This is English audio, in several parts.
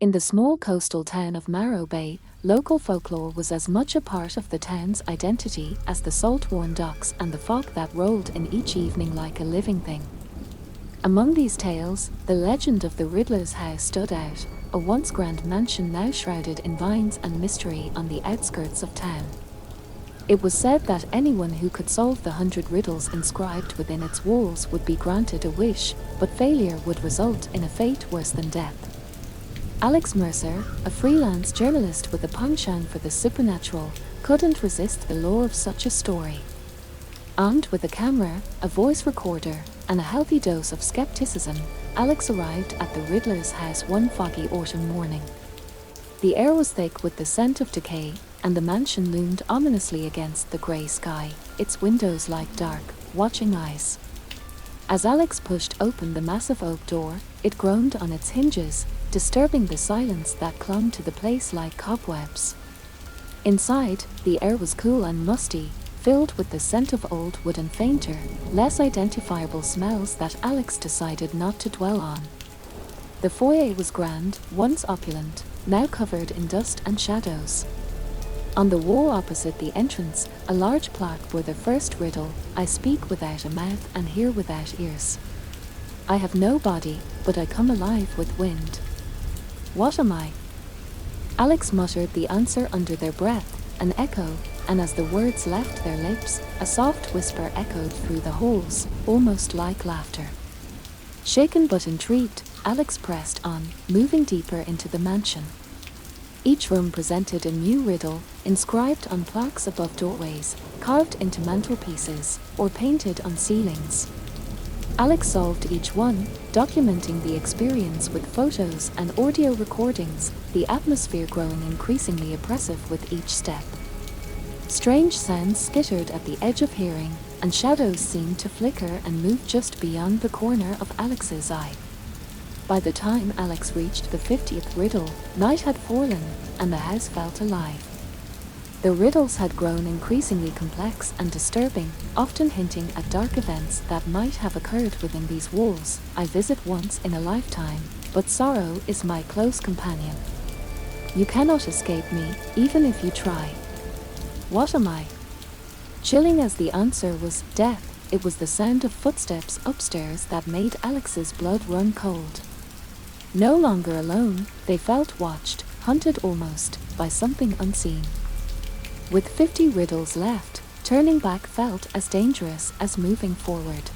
In the small coastal town of Morro Bay, local folklore was as much a part of the town's identity as the salt-worn docks and the fog that rolled in each evening like a living thing. Among these tales, the legend of the Riddler's house stood out, a once grand mansion now shrouded in vines and mystery on the outskirts of town. It was said that anyone who could solve the 100 riddles inscribed within its walls would be granted a wish, but failure would result in a fate worse than death. Alex Mercer, a freelance journalist with a penchant for the supernatural, couldn't resist the lure of such a story. Armed with a camera, a voice recorder, and a healthy dose of skepticism, Alex arrived at the Riddler's house one foggy autumn morning. The air was thick with the scent of decay, and the mansion loomed ominously against the grey sky, its windows like dark, watching eyes. As Alex pushed open the massive oak door, it groaned on its hinges, disturbing the silence that clung to the place like cobwebs. Inside, the air was cool and musty, filled with the scent of old wood and fainter, less identifiable smells that Alex decided not to dwell on. The foyer was grand, once opulent, now covered in dust and shadows. On the wall opposite the entrance, a large plaque bore the first riddle, "I speak without a mouth and hear without ears. I have no body, but I come alive with wind. What am I?" Alex muttered the answer under their breath, an echo, and as the words left their lips, a soft whisper echoed through the halls, almost like laughter. Shaken but intrigued, Alex pressed on, moving deeper into the mansion. Each room presented a new riddle, inscribed on plaques above doorways, carved into mantelpieces, or painted on ceilings. Alex solved each one, documenting the experience with photos and audio recordings, the atmosphere growing increasingly oppressive with each step. Strange sounds skittered at the edge of hearing, and shadows seemed to flicker and move just beyond the corner of Alex's eye. By the time Alex reached the 50th riddle, night had fallen, and the house felt alive. The riddles had grown increasingly complex and disturbing, often hinting at dark events that might have occurred within these walls. I visit once in a lifetime, but sorrow is my close companion. You cannot escape me, even if you try. What am I? Chilling as the answer was death, it was the sound of footsteps upstairs that made Alex's blood run cold. No longer alone, they felt watched, hunted almost, by something unseen. With 50 riddles left, turning back felt as dangerous as moving forward.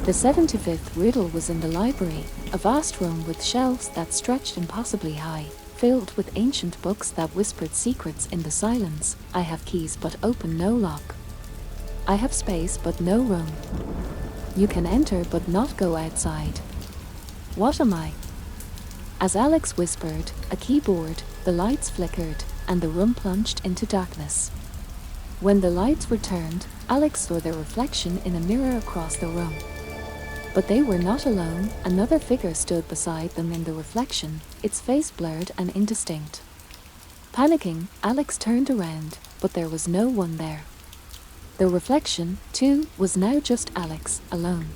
The 75th riddle was in the library, a vast room with shelves that stretched impossibly high, filled with ancient books that whispered secrets in the silence. I have keys but open no lock. I have space but no room. You can enter but not go outside. What am I? As Alex whispered, a keyboard, the lights flickered, and the room plunged into darkness. When the lights were turned, Alex saw their reflection in a mirror across the room. But they were not alone, another figure stood beside them in the reflection, its face blurred and indistinct. Panicking, Alex turned around, but there was no one there. The reflection, too, was now just Alex, alone.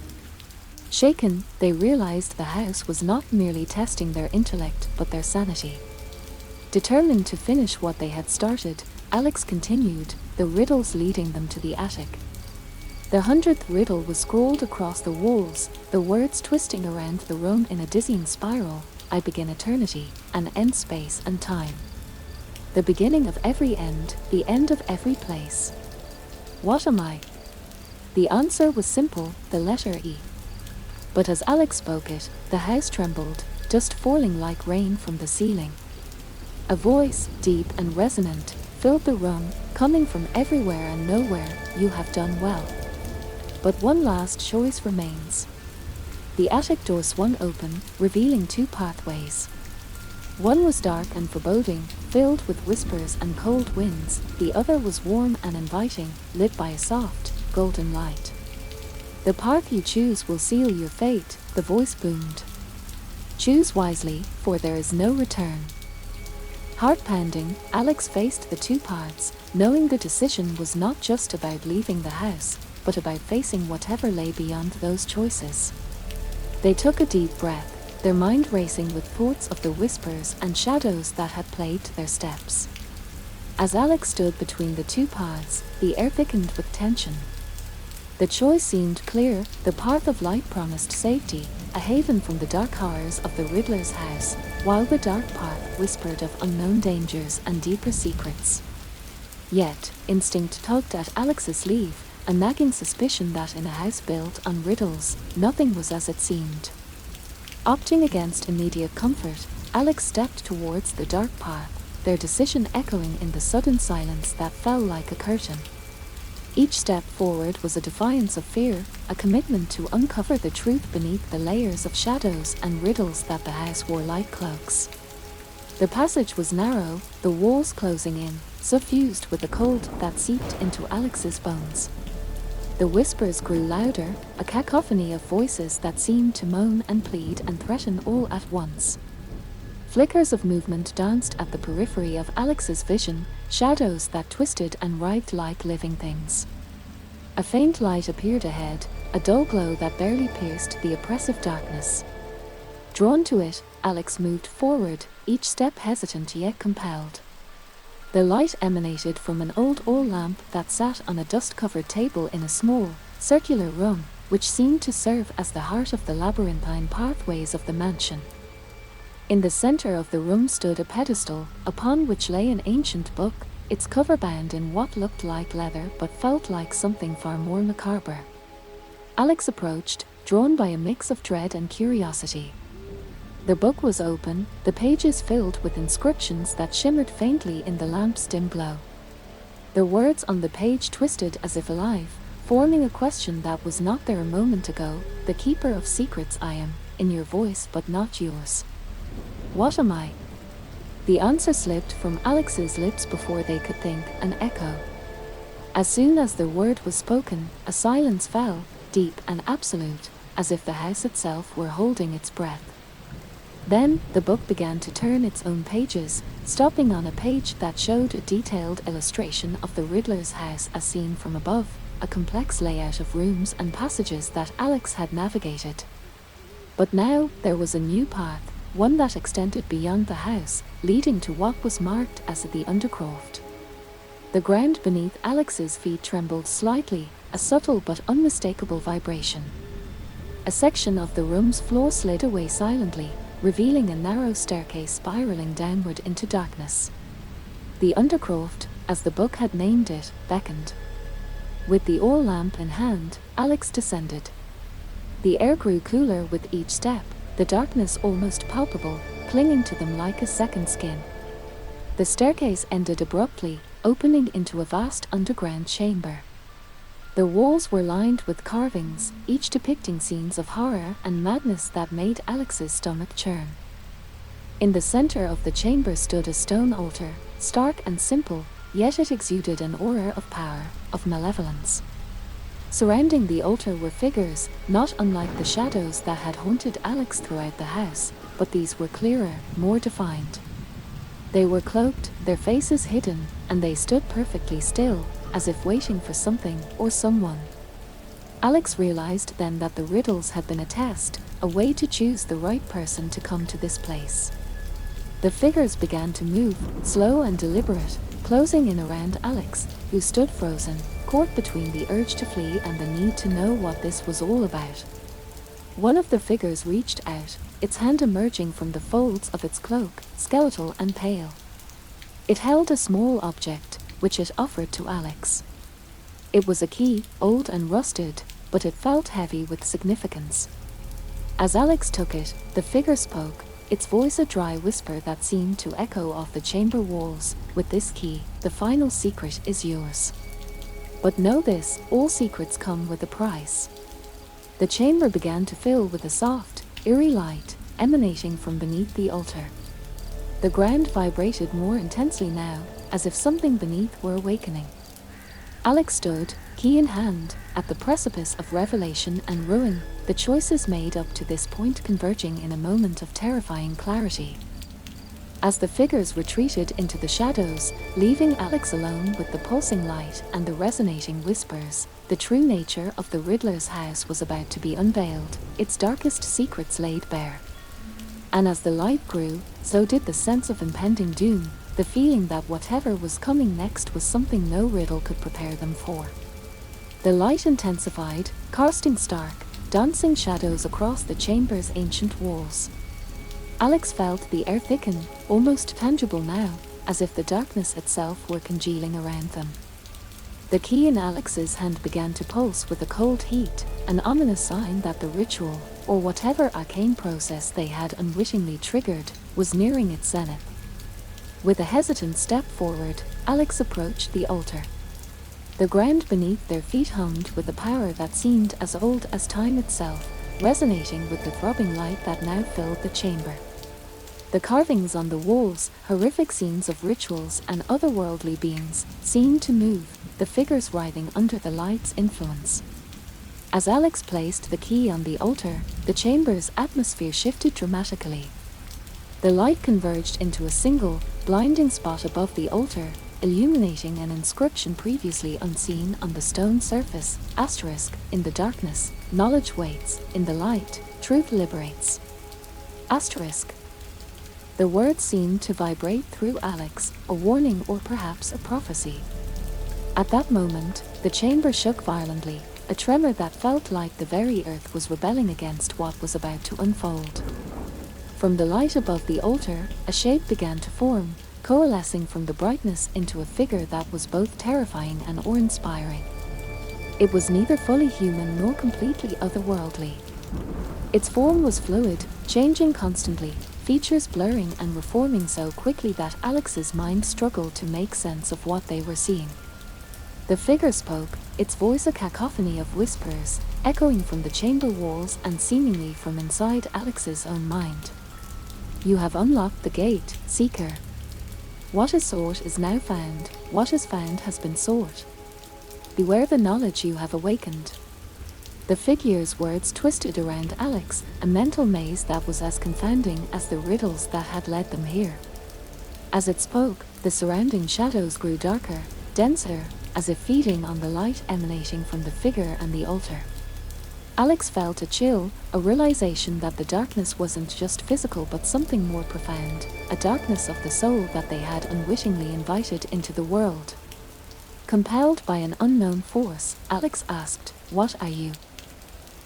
Shaken, they realized the house was not merely testing their intellect but their sanity. Determined to finish what they had started, Alex continued, the riddles leading them to the attic. The 100th riddle was scrawled across the walls, the words twisting around the room in a dizzying spiral. I begin eternity, and end space and time. The beginning of every end, the end of every place. What am I? The answer was simple, the letter E. But as Alex spoke it, the house trembled, dust falling like rain from the ceiling. A voice, deep and resonant, filled the room, coming from everywhere and nowhere. You have done well. But one last choice remains. The attic door swung open, revealing two pathways. One was dark and foreboding, filled with whispers and cold winds. The other was warm and inviting, lit by a soft, golden light. The path you choose will seal your fate, the voice boomed. Choose wisely, for there is no return. Heart-pounding, Alex faced the two paths, knowing the decision was not just about leaving the house, but about facing whatever lay beyond those choices. They took a deep breath, their mind racing with thoughts of the whispers and shadows that had plagued their steps. As Alex stood between the two paths, the air thickened with tension. The choice seemed clear: the path of light promised safety, a haven from the dark horrors of the Riddler's house, while the dark path whispered of unknown dangers and deeper secrets. Yet, instinct tugged at Alex's sleeve, a nagging suspicion that in a house built on riddles, nothing was as it seemed. Opting against immediate comfort, Alex stepped towards the dark path, their decision echoing in the sudden silence that fell like a curtain. Each step forward was a defiance of fear, a commitment to uncover the truth beneath the layers of shadows and riddles that the house wore like cloaks. The passage was narrow, the walls closing in, suffused with the cold that seeped into Alex's bones. The whispers grew louder, a cacophony of voices that seemed to moan and plead and threaten all at once. Flickers of movement danced at the periphery of Alex's vision, shadows that twisted and writhed like living things. A faint light appeared ahead, a dull glow that barely pierced the oppressive darkness. Drawn to it, Alex moved forward, each step hesitant yet compelled. The light emanated from an old oil lamp that sat on a dust-covered table in a small, circular room, which seemed to serve as the heart of the labyrinthine pathways of the mansion. In the center of the room stood a pedestal, upon which lay an ancient book, its cover bound in what looked like leather but felt like something far more macabre. Alex approached, drawn by a mix of dread and curiosity. The book was open, the pages filled with inscriptions that shimmered faintly in the lamp's dim glow. The words on the page twisted as if alive, forming a question that was not there a moment ago: "The keeper of secrets I am, in your voice but not yours. What am I?" The answer slipped from Alex's lips before they could think, an echo. As soon as the word was spoken, a silence fell, deep and absolute, as if the house itself were holding its breath. Then, the book began to turn its own pages, stopping on a page that showed a detailed illustration of the Riddler's house as seen from above, a complex layout of rooms and passages that Alex had navigated. But now, there was a new path, one that extended beyond the house, leading to what was marked as the Undercroft. The ground beneath Alex's feet trembled slightly, a subtle but unmistakable vibration. A section of the room's floor slid away silently, revealing a narrow staircase spiraling downward into darkness. The Undercroft, as the book had named it, beckoned. With the oil lamp in hand, Alex descended. The air grew cooler with each step, the darkness almost palpable, clinging to them like a second skin. The staircase ended abruptly, opening into a vast underground chamber. The walls were lined with carvings, each depicting scenes of horror and madness that made Alex's stomach churn. In the center of the chamber stood a stone altar, stark and simple, yet it exuded an aura of power, of malevolence. Surrounding the altar were figures, not unlike the shadows that had haunted Alex throughout the house, but these were clearer, more defined. They were cloaked, their faces hidden, and they stood perfectly still, as if waiting for something or someone. Alex realized then that the riddles had been a test, a way to choose the right person to come to this place. The figures began to move, slow and deliberate, closing in around Alex, who stood frozen, caught between the urge to flee and the need to know what this was all about. One of the figures reached out, its hand emerging from the folds of its cloak, skeletal and pale. It held a small object, which it offered to Alex. It was a key, old and rusted, but it felt heavy with significance. As Alex took it, the figure spoke, its voice a dry whisper that seemed to echo off the chamber walls: "With this key, the final secret is yours. But know this, all secrets come with a price." The chamber began to fill with a soft, eerie light, emanating from beneath the altar. The ground vibrated more intensely now, as if something beneath were awakening. Alex stood, key in hand, at the precipice of revelation and ruin, the choices made up to this point converging in a moment of terrifying clarity. As the figures retreated into the shadows, leaving Alex alone with the pulsing light and the resonating whispers, the true nature of the Riddler's house was about to be unveiled, its darkest secrets laid bare. And as the light grew, so did the sense of impending doom, the feeling that whatever was coming next was something no riddle could prepare them for. The light intensified, casting stark, dancing shadows across the chamber's ancient walls. Alex felt the air thicken, almost tangible now, as if the darkness itself were congealing around them. The key in Alex's hand began to pulse with a cold heat, an ominous sign that the ritual, or whatever arcane process they had unwittingly triggered, was nearing its zenith. With a hesitant step forward, Alex approached the altar. The ground beneath their feet hummed with a power that seemed as old as time itself, resonating with the throbbing light that now filled the chamber. The carvings on the walls, horrific scenes of rituals and otherworldly beings, seemed to move, the figures writhing under the light's influence. As Alex placed the key on the altar, the chamber's atmosphere shifted dramatically. The light converged into a single, blinding spot above the altar, illuminating an inscription previously unseen on the stone surface, asterisk, in the darkness, knowledge waits, in the light, truth liberates. Asterisk. The words seemed to vibrate through Alex, a warning or perhaps a prophecy. At that moment, the chamber shook violently, a tremor that felt like the very earth was rebelling against what was about to unfold. From the light above the altar, a shape began to form, coalescing from the brightness into a figure that was both terrifying and awe-inspiring. It was neither fully human nor completely otherworldly. Its form was fluid, changing constantly, features blurring and reforming so quickly that Alex's mind struggled to make sense of what they were seeing. The figure spoke, its voice a cacophony of whispers, echoing from the chamber walls and seemingly from inside Alex's own mind. You have unlocked the gate, Seeker. What is sought is now found, what is found has been sought. Beware the knowledge you have awakened. The figure's words twisted around Alex, a mental maze that was as confounding as the riddles that had led them here. As it spoke, the surrounding shadows grew darker, denser, as if feeding on the light emanating from the figure and the altar. Alex felt a chill, a realization that the darkness wasn't just physical but something more profound, a darkness of the soul that they had unwittingly invited into the world. Compelled by an unknown force, Alex asked, "What are you?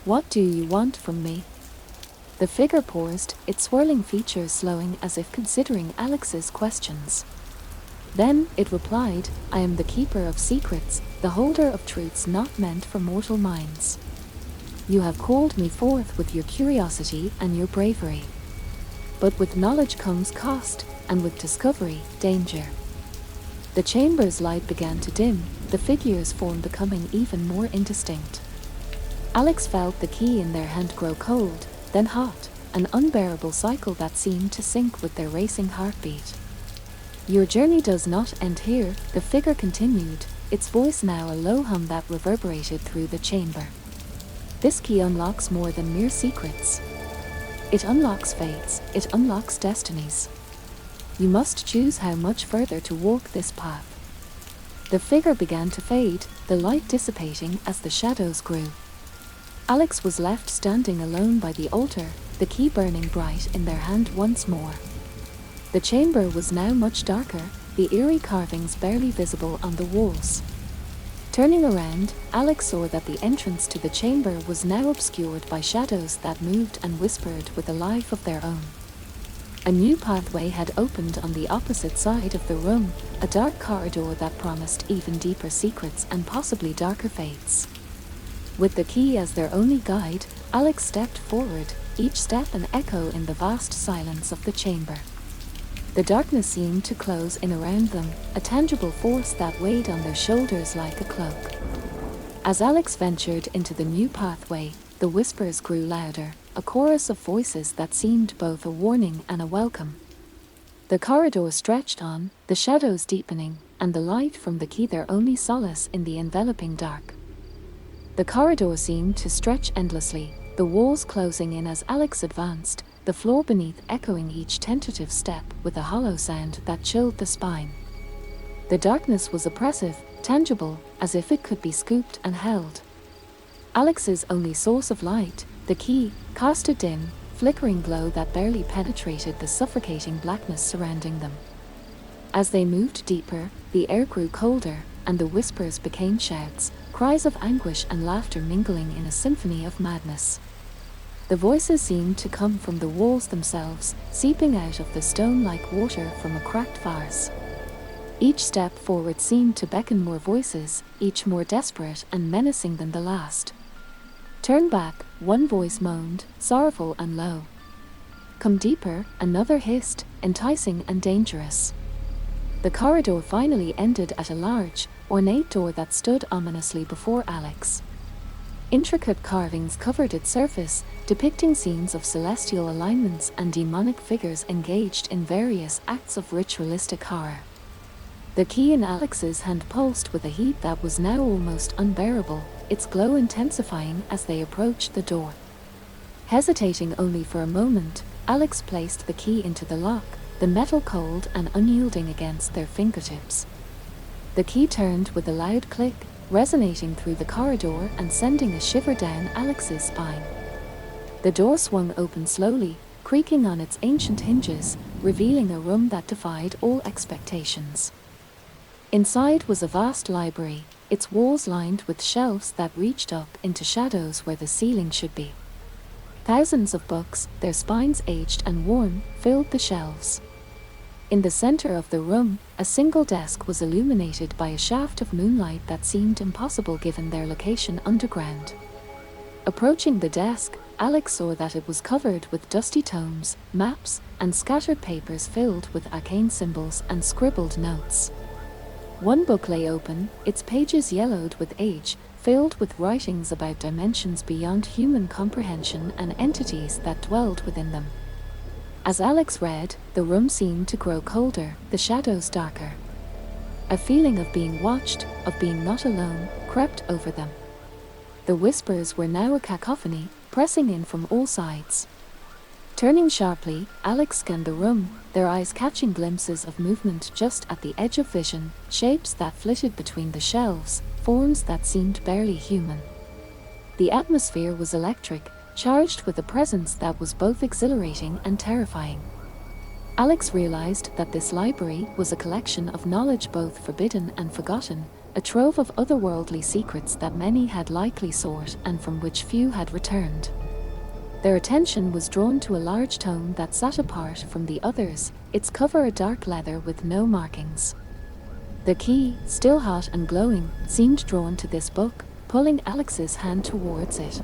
What do you want from me?" The figure paused, its swirling features slowing as if considering Alex's questions. Then it replied, "I am the keeper of secrets, the holder of truths not meant for mortal minds. You have called me forth with your curiosity and your bravery. But with knowledge comes cost, and with discovery, danger." The chamber's light began to dim, the figure's form becoming even more indistinct. Alex felt the key in their hand grow cold, then hot, an unbearable cycle that seemed to sync with their racing heartbeat. "Your journey does not end here," the figure continued, its voice now a low hum that reverberated through the chamber. "This key unlocks more than mere secrets. It unlocks fates, it unlocks destinies. You must choose how much further to walk this path." The figure began to fade, the light dissipating as the shadows grew. Alex was left standing alone by the altar, the key burning bright in their hand once more. The chamber was now much darker, the eerie carvings barely visible on the walls. Turning around, Alex saw that the entrance to the chamber was now obscured by shadows that moved and whispered with a life of their own. A new pathway had opened on the opposite side of the room, a dark corridor that promised even deeper secrets and possibly darker fates. With the key as their only guide, Alex stepped forward, each step an echo in the vast silence of the chamber. The darkness seemed to close in around them, a tangible force that weighed on their shoulders like a cloak. As Alex ventured into the new pathway, the whispers grew louder, a chorus of voices that seemed both a warning and a welcome. The corridor stretched on, the shadows deepening, and the light from the key their only solace in the enveloping dark. The corridor seemed to stretch endlessly, the walls closing in as Alex advanced, the floor beneath echoing each tentative step with a hollow sound that chilled the spine. The darkness was oppressive, tangible, as if it could be scooped and held. Alex's only source of light, the key, cast a dim, flickering glow that barely penetrated the suffocating blackness surrounding them. As they moved deeper, the air grew colder, and the whispers became shouts, cries of anguish and laughter mingling in a symphony of madness. The voices seemed to come from the walls themselves, seeping out of the stone like water from a cracked vase. Each step forward seemed to beckon more voices, each more desperate and menacing than the last. "Turn back," one voice moaned, sorrowful and low. "Come deeper," another hissed, enticing and dangerous. The corridor finally ended at a large, ornate door that stood ominously before Alex. Intricate carvings covered its surface, depicting scenes of celestial alignments and demonic figures engaged in various acts of ritualistic horror. The key in Alex's hand pulsed with a heat that was now almost unbearable, its glow intensifying as they approached the door. Hesitating only for a moment, Alex placed the key into the lock, the metal cold and unyielding against their fingertips. The key turned with a loud click, resonating through the corridor and sending a shiver down Alex's spine. The door swung open slowly, creaking on its ancient hinges, revealing a room that defied all expectations. Inside was a vast library, its walls lined with shelves that reached up into shadows where the ceiling should be. Thousands of books, their spines aged and worn, filled the shelves. In the center of the room, a single desk was illuminated by a shaft of moonlight that seemed impossible given their location underground. Approaching the desk, Alex saw that it was covered with dusty tomes, maps, and scattered papers filled with arcane symbols and scribbled notes. One book lay open, its pages yellowed with age, filled with writings about dimensions beyond human comprehension and entities that dwelled within them. As Alex read, the room seemed to grow colder, the shadows darker. A feeling of being watched, of being not alone, crept over them. The whispers were now a cacophony, pressing in from all sides. Turning sharply, Alex scanned the room, their eyes catching glimpses of movement just at the edge of vision, shapes that flitted between the shelves, forms that seemed barely human. The atmosphere was electric, charged with a presence that was both exhilarating and terrifying. Alex realized that this library was a collection of knowledge both forbidden and forgotten, a trove of otherworldly secrets that many had likely sought and from which few had returned. Their attention was drawn to a large tome that sat apart from the others, its cover a dark leather with no markings. The key, still hot and glowing, seemed drawn to this book, pulling Alex's hand towards it.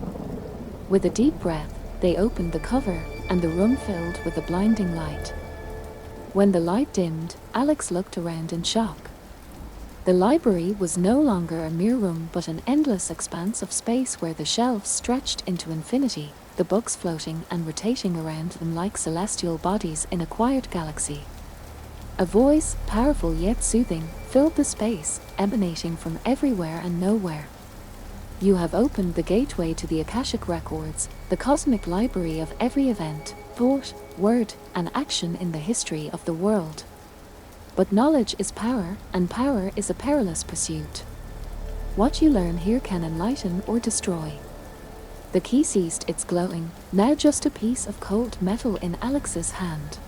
With a deep breath, they opened the cover, and the room filled with a blinding light. When the light dimmed, Alex looked around in shock. The library was no longer a mere room but an endless expanse of space where the shelves stretched into infinity, the books floating and rotating around them like celestial bodies in a quiet galaxy. A voice, powerful yet soothing, filled the space, emanating from everywhere and nowhere. "You have opened the gateway to the Akashic Records, the cosmic library of every event, thought, word, and action in the history of the world. But knowledge is power, and power is a perilous pursuit. What you learn here can enlighten or destroy." The key ceased its glowing, now just a piece of cold metal in Alex's hand.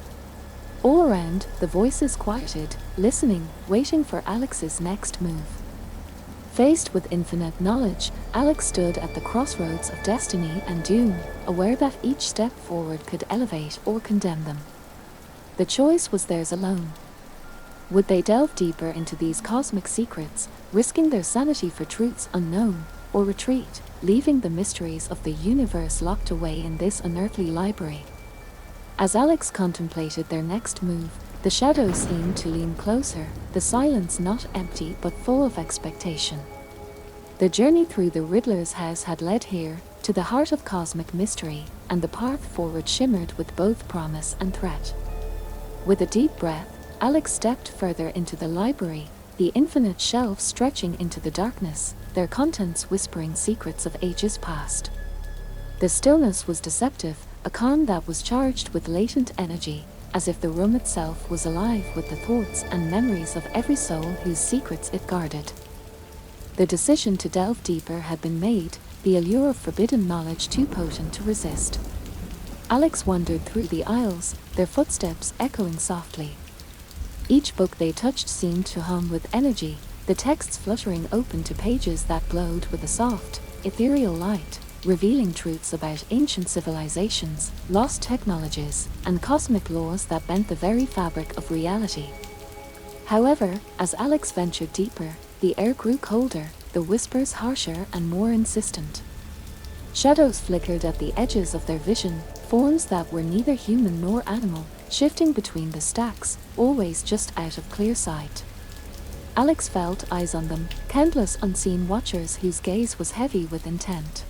All around, the voices quieted, listening, waiting for Alex's next move. Faced with infinite knowledge, Alex stood at the crossroads of destiny and doom, aware that each step forward could elevate or condemn them. The choice was theirs alone. Would they delve deeper into these cosmic secrets, risking their sanity for truths unknown, or retreat, leaving the mysteries of the universe locked away in this unearthly library? As Alex contemplated their next move, the shadows seemed to lean closer, the silence not empty but full of expectation. The journey through the Riddler's house had led here, to the heart of cosmic mystery, and the path forward shimmered with both promise and threat. With a deep breath, Alex stepped further into the library, the infinite shelves stretching into the darkness, their contents whispering secrets of ages past. The stillness was deceptive, a calm that was charged with latent energy, as if the room itself was alive with the thoughts and memories of every soul whose secrets it guarded. The decision to delve deeper had been made, the allure of forbidden knowledge too potent to resist. Alex wandered through the aisles, their footsteps echoing softly. Each book they touched seemed to hum with energy, the texts fluttering open to pages that glowed with a soft, ethereal light, revealing truths about ancient civilizations, lost technologies, and cosmic laws that bent the very fabric of reality. However, as Alex ventured deeper, the air grew colder, the whispers harsher and more insistent. Shadows flickered at the edges of their vision, forms that were neither human nor animal, shifting between the stacks, always just out of clear sight. Alex felt eyes on them, countless unseen watchers whose gaze was heavy with intent.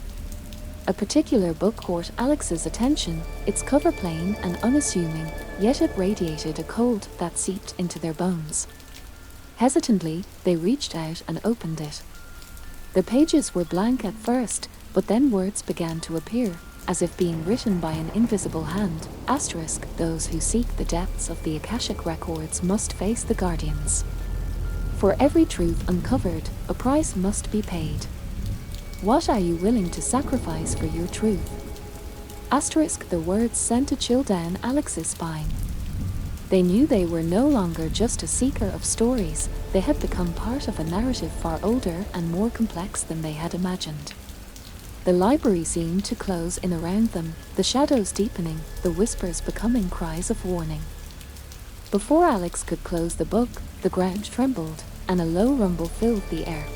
A particular book caught Alex's attention, its cover plain and unassuming, yet it radiated a cold that seeped into their bones. Hesitantly, they reached out and opened it. The pages were blank at first, but then words began to appear, as if being written by an invisible hand. Asterisk, those who seek the depths of the Akashic records must face the Guardians. For every truth uncovered, a price must be paid. What are you willing to sacrifice for your truth? Asterisk, the words sent a chill down Alex's spine. They knew they were no longer just a seeker of stories, they had become part of a narrative far older and more complex than they had imagined. The library seemed to close in around them, the shadows deepening, the whispers becoming cries of warning. Before Alex could close the book, the ground trembled, and a low rumble filled the air.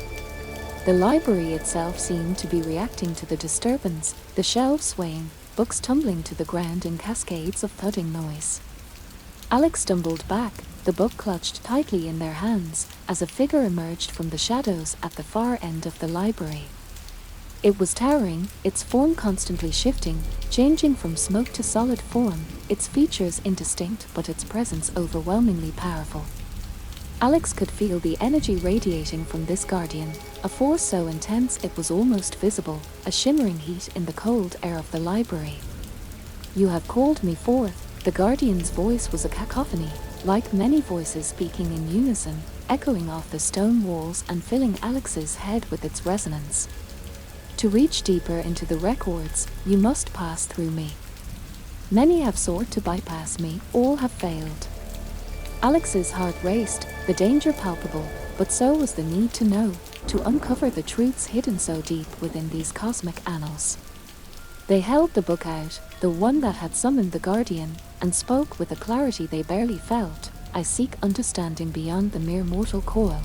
The library itself seemed to be reacting to the disturbance, the shelves swaying, books tumbling to the ground in cascades of thudding noise. Alex stumbled back, the book clutched tightly in their hands, as a figure emerged from the shadows at the far end of the library. It was towering, its form constantly shifting, changing from smoke to solid form, its features indistinct but its presence overwhelmingly powerful. Alex could feel the energy radiating from this guardian, a force so intense it was almost visible, a shimmering heat in the cold air of the library. You have called me forth. The guardian's voice was a cacophony, like many voices speaking in unison, echoing off the stone walls and filling Alex's head with its resonance. To reach deeper into the records, you must pass through me. Many have sought to bypass me, all have failed. Alex's heart raced, the danger palpable, but so was the need to know, to uncover the truths hidden so deep within these cosmic annals. They held the book out, the one that had summoned the Guardian, and spoke with a clarity they barely felt. I seek understanding beyond the mere mortal coil.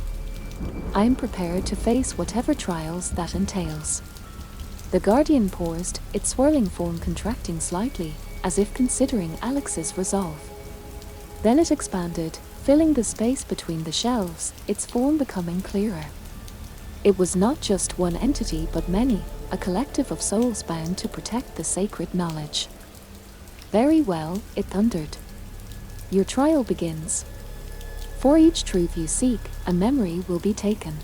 I am prepared to face whatever trials that entails. The Guardian paused, its swirling form contracting slightly, as if considering Alex's resolve. Then it expanded, filling the space between the shelves, its form becoming clearer. It was not just one entity but many, a collective of souls bound to protect the sacred knowledge. Very well, it thundered. Your trial begins. For each truth you seek, a memory will be taken.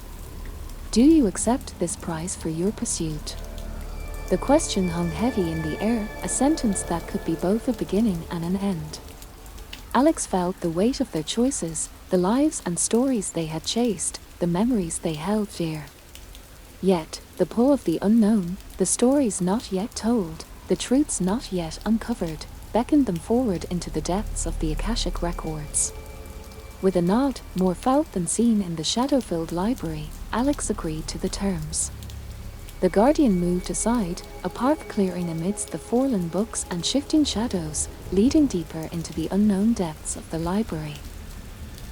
Do you accept this price for your pursuit? The question hung heavy in the air, a sentence that could be both a beginning and an end. Alex felt the weight of their choices, the lives and stories they had chased, the memories they held dear. Yet, the pull of the unknown, the stories not yet told, the truths not yet uncovered, beckoned them forward into the depths of the Akashic records. With a nod, more felt than seen in the shadow-filled library, Alex agreed to the terms. The Guardian moved aside, a path clearing amidst the fallen books and shifting shadows, leading deeper into the unknown depths of the library.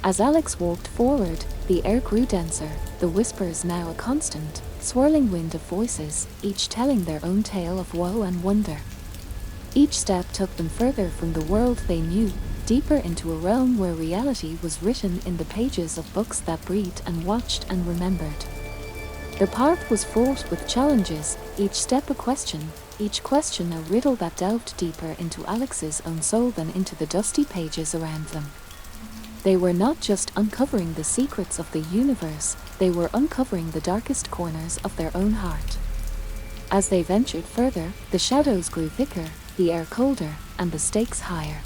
As Alex walked forward, the air grew denser, the whispers now a constant, swirling wind of voices, each telling their own tale of woe and wonder. Each step took them further from the world they knew, deeper into a realm where reality was written in the pages of books that breathed and watched and remembered. The path was fraught with challenges, each step a question, each question a riddle that delved deeper into Alex's own soul than into the dusty pages around them. They were not just uncovering the secrets of the universe, they were uncovering the darkest corners of their own heart. As they ventured further, the shadows grew thicker, the air colder, and the stakes higher.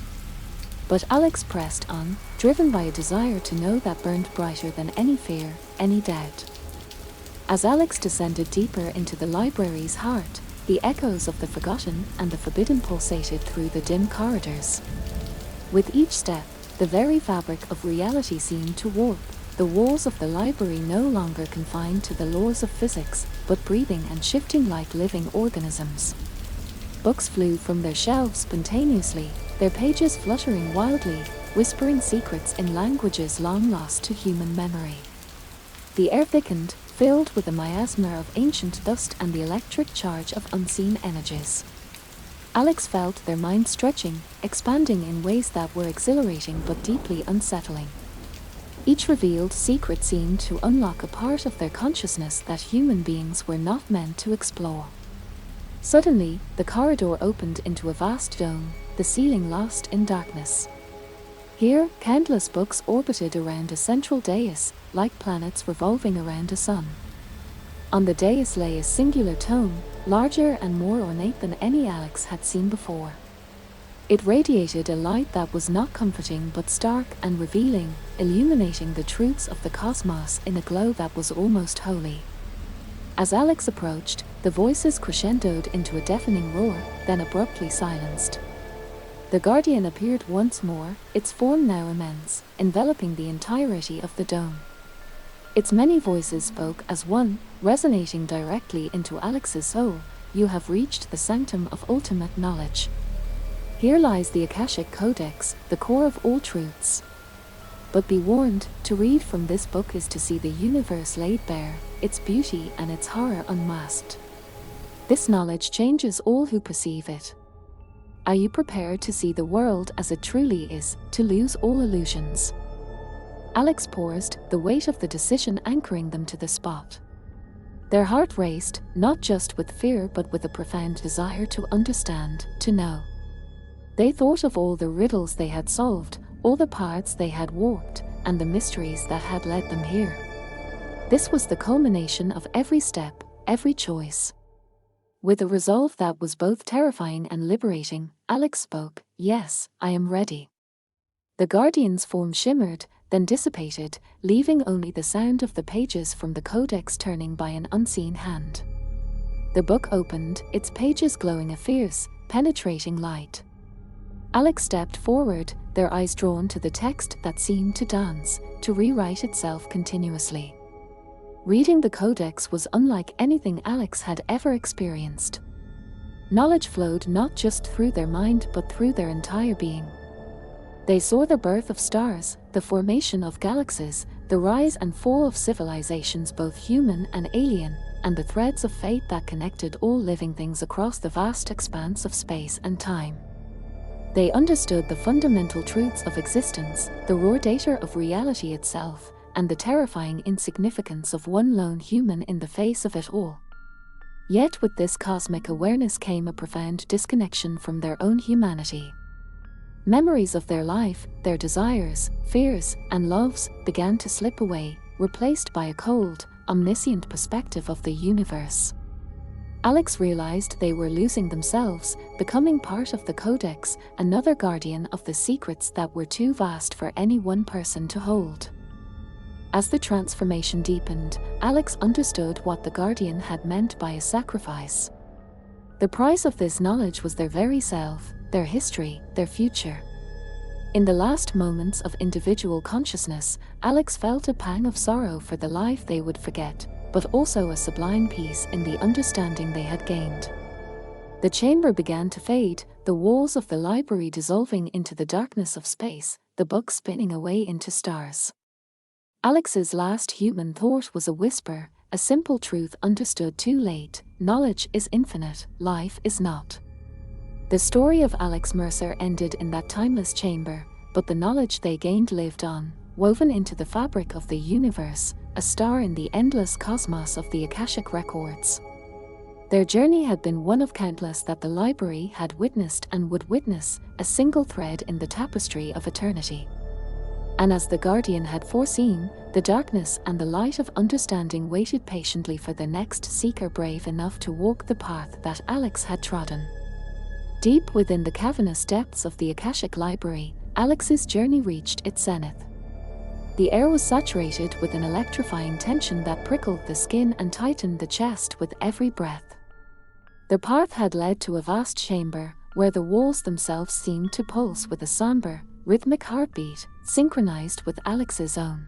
But Alex pressed on, driven by a desire to know that burned brighter than any fear, any doubt. As Alex descended deeper into the library's heart, The echoes of the forgotten and the forbidden pulsated through the dim corridors. With each step, the very fabric of reality seemed to warp, the walls of the library no longer confined to the laws of physics, but breathing and shifting like living organisms. Books flew from their shelves spontaneously, their pages fluttering wildly, whispering secrets in languages long lost to human memory. The air thickened, filled with the miasma of ancient dust and the electric charge of unseen energies. Alex felt their minds stretching, expanding in ways that were exhilarating but deeply unsettling. Each revealed secret seemed to unlock a part of their consciousness that human beings were not meant to explore. Suddenly, the corridor opened into a vast dome, the ceiling lost in darkness. Here, countless books orbited around a central dais, like planets revolving around a sun. On the dais lay a singular tome, larger and more ornate than any Alex had seen before. It radiated a light that was not comforting but stark and revealing, illuminating the truths of the cosmos in a glow that was almost holy. As Alex approached, the voices crescendoed into a deafening roar, then abruptly silenced. The Guardian appeared once more, its form now immense, enveloping the entirety of the dome. Its many voices spoke as one, resonating directly into Alex's soul. You have reached the sanctum of ultimate knowledge. Here lies the Akashic Codex, the core of all truths. But be warned, to read from this book is to see the universe laid bare, its beauty and its horror unmasked. This knowledge changes all who perceive it. Are you prepared to see the world as it truly is, to lose all illusions? Alex paused, the weight of the decision anchoring them to the spot. Their heart raced, not just with fear but with a profound desire to understand, to know. They thought of all the riddles they had solved, all the paths they had walked, and the mysteries that had led them here. This was the culmination of every step, every choice. With a resolve that was both terrifying and liberating, Alex spoke, "Yes, I am ready." The Guardian's form shimmered, then dissipated, leaving only the sound of the pages from the codex turning by an unseen hand. The book opened, its pages glowing a fierce, penetrating light. Alex stepped forward, their eyes drawn to the text that seemed to dance, to rewrite itself continuously. Reading the codex was unlike anything Alex had ever experienced. Knowledge flowed not just through their mind but through their entire being. They saw the birth of stars, the formation of galaxies, the rise and fall of civilizations both human and alien, and the threads of fate that connected all living things across the vast expanse of space and time. They understood the fundamental truths of existence, the raw data of reality itself, and the terrifying insignificance of one lone human in the face of it all. Yet with this cosmic awareness came a profound disconnection from their own humanity. Memories of their life, their desires, fears, and loves began to slip away, replaced by a cold, omniscient perspective of the universe. Alex realized they were losing themselves, becoming part of the Codex, another guardian of the secrets that were too vast for any one person to hold. As the transformation deepened, Alex understood what the Guardian had meant by a sacrifice. The price of this knowledge was their very self, their history, their future. In the last moments of individual consciousness, Alex felt a pang of sorrow for the life they would forget, but also a sublime peace in the understanding they had gained. The chamber began to fade, the walls of the library dissolving into the darkness of space, the books spinning away into stars. Alex's last human thought was a whisper, a simple truth understood too late: knowledge is infinite, life is not. The story of Alex Mercer ended in that timeless chamber, but the knowledge they gained lived on, woven into the fabric of the universe, a star in the endless cosmos of the Akashic records. Their journey had been one of countless that the library had witnessed and would witness, a single thread in the tapestry of eternity. And as the Guardian had foreseen, the darkness and the light of understanding waited patiently for the next seeker brave enough to walk the path that Alex had trodden. Deep within the cavernous depths of the Akashic Library, Alex's journey reached its zenith. The air was saturated with an electrifying tension that prickled the skin and tightened the chest with every breath. The path had led to a vast chamber, where the walls themselves seemed to pulse with a somber, rhythmic heartbeat, synchronized with Alex's own.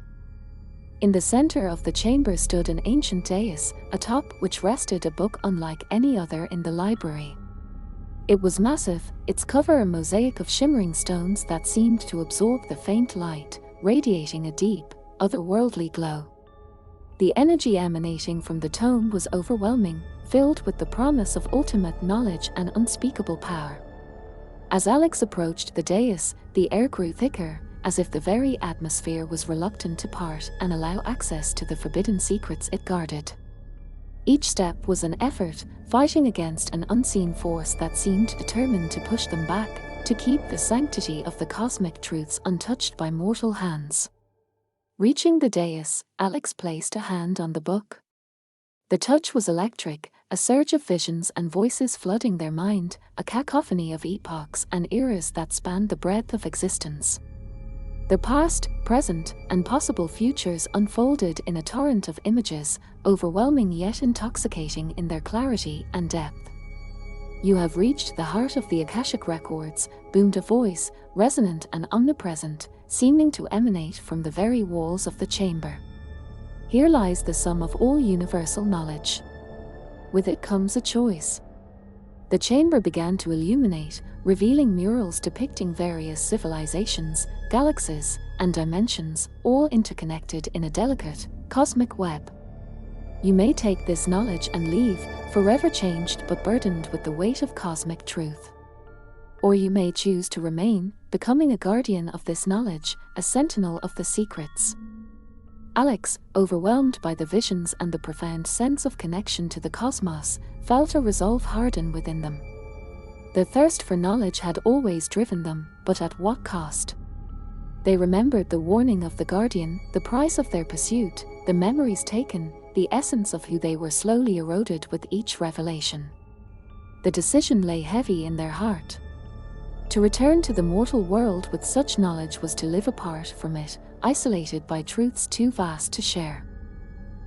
In the center of the chamber stood an ancient dais, atop which rested a book unlike any other in the library. It was massive, its cover a mosaic of shimmering stones that seemed to absorb the faint light, radiating a deep, otherworldly glow. The energy emanating from the tome was overwhelming, filled with the promise of ultimate knowledge and unspeakable power. As Alex approached the dais, the air grew thicker, as if the very atmosphere was reluctant to part and allow access to the forbidden secrets it guarded. Each step was an effort, fighting against an unseen force that seemed determined to push them back, to keep the sanctity of the cosmic truths untouched by mortal hands. Reaching the dais, Alex placed a hand on the book. The touch was electric, a surge of visions and voices flooding their mind, a cacophony of epochs and eras that spanned the breadth of existence. The past, present, and possible futures unfolded in a torrent of images, overwhelming yet intoxicating in their clarity and depth. "You have reached the heart of the Akashic records," boomed a voice, resonant and omnipresent, seeming to emanate from the very walls of the chamber. "Here lies the sum of all universal knowledge. With it comes a choice." The chamber began to illuminate, revealing murals depicting various civilizations, galaxies, and dimensions, all interconnected in a delicate, cosmic web. "You may take this knowledge and leave, forever changed but burdened with the weight of cosmic truth. Or you may choose to remain, becoming a guardian of this knowledge, a sentinel of the secrets." Alex, overwhelmed by the visions and the profound sense of connection to the cosmos, felt a resolve harden within them. The thirst for knowledge had always driven them, but at what cost? They remembered the warning of the Guardian, the price of their pursuit, the memories taken, the essence of who they were slowly eroded with each revelation. The decision lay heavy in their heart. To return to the mortal world with such knowledge was to live apart from it, isolated by truths too vast to share.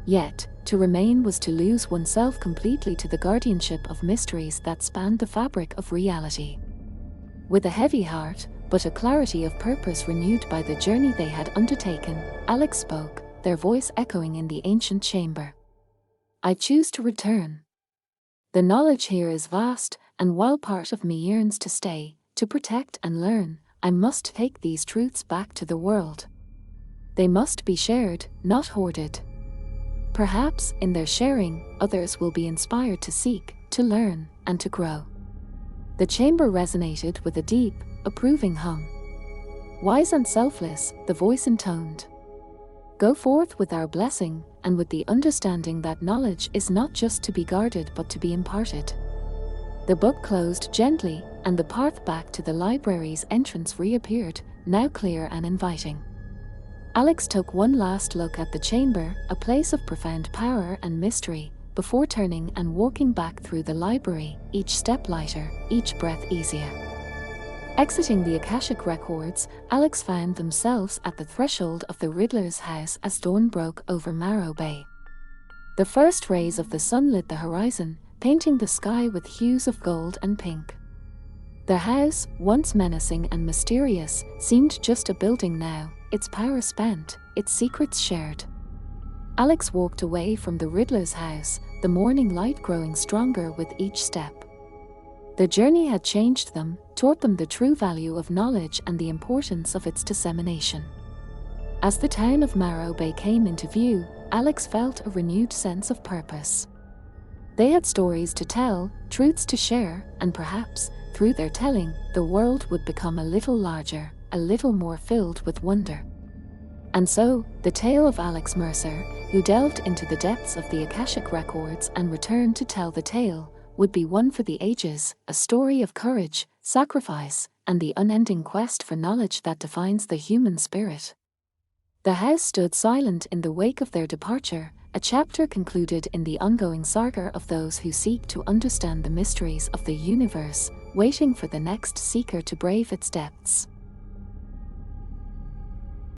Yet, to remain was to lose oneself completely to the guardianship of mysteries that spanned the fabric of reality. With a heavy heart, but a clarity of purpose renewed by the journey they had undertaken, Alex spoke, their voice echoing in the ancient chamber. "I choose to return. The knowledge here is vast, and while part of me yearns to stay, to protect and learn, I must take these truths back to the world. They must be shared, not hoarded. Perhaps, in their sharing, others will be inspired to seek, to learn, and to grow." The chamber resonated with a deep, approving hum. "Wise and selfless," the voice intoned. "Go forth with our blessing, and with the understanding that knowledge is not just to be guarded but to be imparted." The book closed gently, and the path back to the library's entrance reappeared, now clear and inviting. Alex took one last look at the chamber, a place of profound power and mystery, before turning and walking back through the library, each step lighter, each breath easier. Exiting the Akashic records, Alex found themselves at the threshold of the Riddler's house as dawn broke over Marrow Bay. The first rays of the sun lit the horizon, painting the sky with hues of gold and pink. The house, once menacing and mysterious, seemed just a building now, its power spent, its secrets shared. Alex walked away from the Riddler's house, the morning light growing stronger with each step. The journey had changed them, taught them the true value of knowledge and the importance of its dissemination. As the town of Marrow Bay came into view, Alex felt a renewed sense of purpose. They had stories to tell, truths to share, and perhaps, through their telling, the world would become a little larger, a little more filled with wonder. And so, the tale of Alex Mercer, who delved into the depths of the Akashic records and returned to tell the tale, would be one for the ages, a story of courage, sacrifice, and the unending quest for knowledge that defines the human spirit. The house stood silent in the wake of their departure, a chapter concluded in the ongoing saga of those who seek to understand the mysteries of the universe, waiting for the next seeker to brave its depths.